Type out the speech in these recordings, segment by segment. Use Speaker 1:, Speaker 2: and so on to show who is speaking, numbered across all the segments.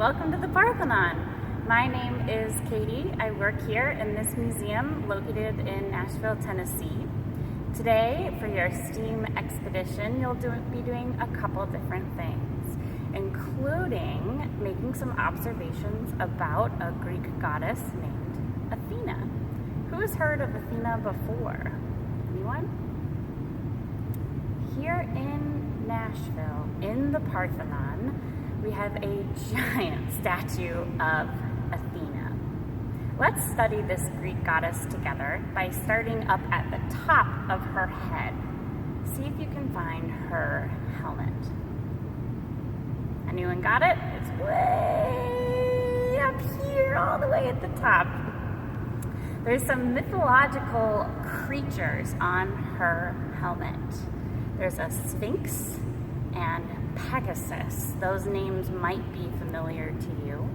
Speaker 1: welcome to the Parthenon. My name is Katie. I work here in this museum located in Nashville, Tennessee. Today, for your STEAM expedition, you'll be doing a couple different things, including making some observations about a Greek goddess named Athena. Who has heard of Athena before? Anyone? Here in Nashville, in the Parthenon, we have a giant statue of Athena. Let's study this Greek goddess together by starting up at the top of her head. See if you can find her helmet. Anyone got it? It's way up here, all the way at the top. There's some mythological creatures on her helmet. There's a Sphinx and Pegasus. Those names might be familiar to you.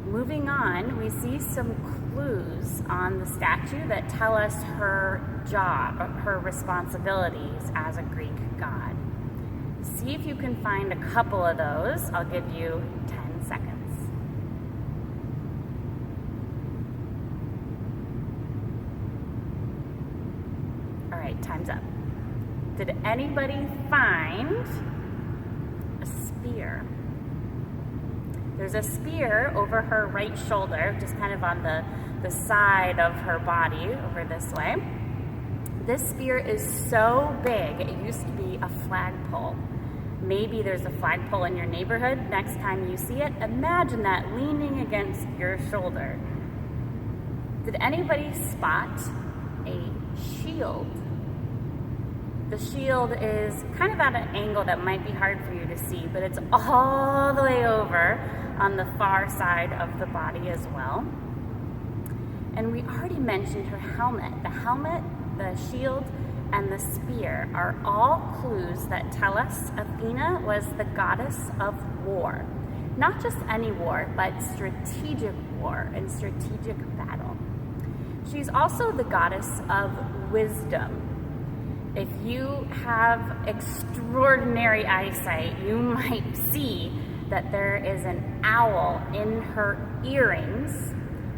Speaker 1: Moving on, we see some clues on the statue that tell us her job, her responsibilities as a Greek god. See if you can find a couple of those. I'll give you 10 seconds. All right, time's up. Did anybody find a spear? There's a spear over her right shoulder, just kind of on the side of her body, over this way. This spear is so big, it used to be a flagpole. Maybe there's a flagpole in your neighborhood. Next time you see it, imagine that leaning against your shoulder. Did anybody spot a shield? The shield is kind of at an angle that might be hard for you to see, but it's all the way over on the far side of the body as well. And we already mentioned her helmet. The helmet, the shield, and the spear are all clues that tell us Athena was the goddess of war. Not just any war, but strategic war and strategic battle. She's also the goddess of wisdom. If you have extraordinary eyesight, you might see that there is an owl in her earrings.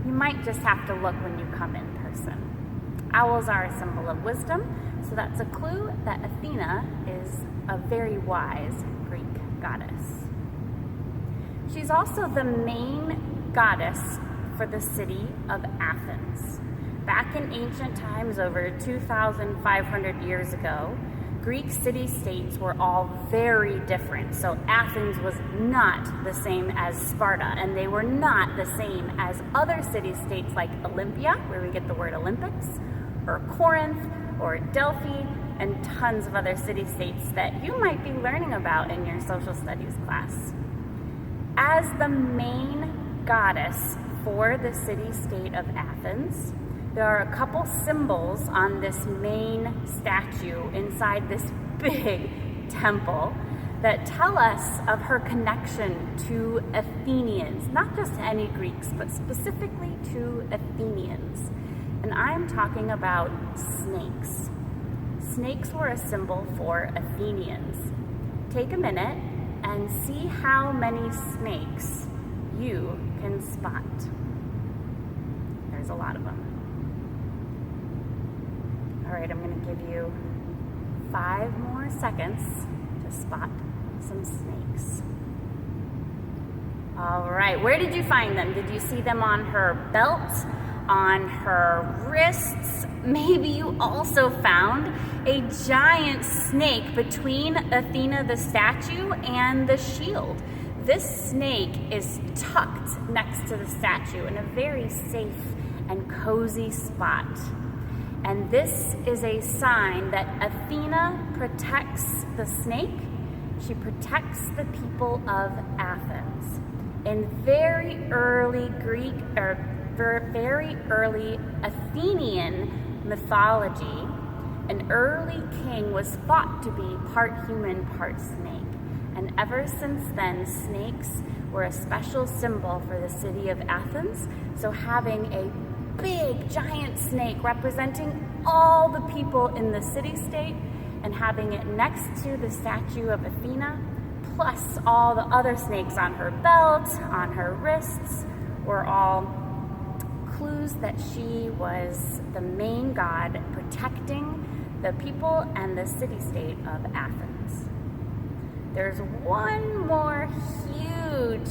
Speaker 1: You might just have to look when you come in person. Owls are a symbol of wisdom, so that's a clue that Athena is a very wise Greek goddess. She's also the main goddess for the city of Athens. Back in ancient times, over 2,500 years ago, Greek city-states were all very different. So Athens was not the same as Sparta, and they were not the same as other city-states like Olympia, where we get the word Olympics, or Corinth, or Delphi, and tons of other city-states that you might be learning about in your social studies class. As the main goddess for the city-state of Athens, there are a couple symbols on this main statue inside this big temple that tell us of her connection to Athenians, not just any Greeks, but specifically to Athenians. And I'm talking about snakes. Snakes were a symbol for Athenians. Take a minute and see how many snakes you can spot. There's a lot of them. All right, I'm going to give you 5 more seconds to spot some snakes. All right, where did you find them? Did you see them on her belt, on her wrists? Maybe you also found a giant snake between Athena the statue and the shield. This snake is tucked next to the statue in a very safe and cozy spot. And this is a sign that Athena protects the snake. She protects the people of Athens. In very early Greek, or very early Athenian mythology, an early king was thought to be part human, part snake. And ever since then, snakes were a special symbol for the city of Athens. So having a big giant snake representing all the people in the city-state and having it next to the statue of Athena plus all the other snakes on her belt, on her wrists, were all clues that she was the main god protecting the people and the city-state of Athens. There's one more huge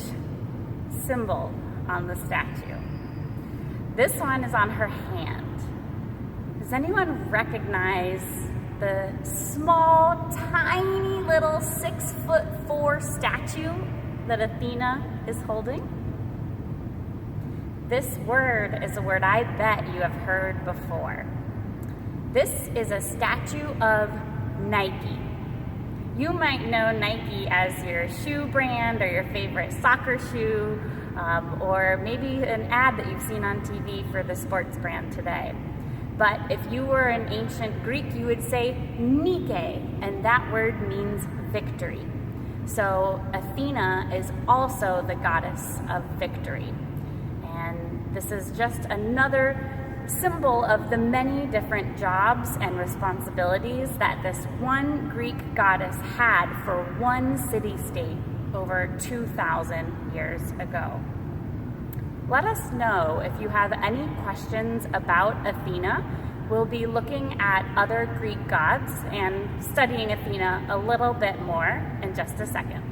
Speaker 1: symbol on the statue. This one is on her hand. Does anyone recognize the small, tiny little 6'4" statue that Athena is holding? This word is a word I bet you have heard before. This is a statue of Nike. You might know Nike as your shoe brand or your favorite soccer shoe, or maybe an ad that you've seen on TV for the sports brand today. But if you were in ancient Greek, you would say Nike, and that word means victory. So Athena is also the goddess of victory. And this is just another symbol of the many different jobs and responsibilities that this one Greek goddess had for one city-state over 2,000 years ago. Let us know if you have any questions about Athena. We'll be looking at other Greek gods and studying Athena a little bit more in just a second.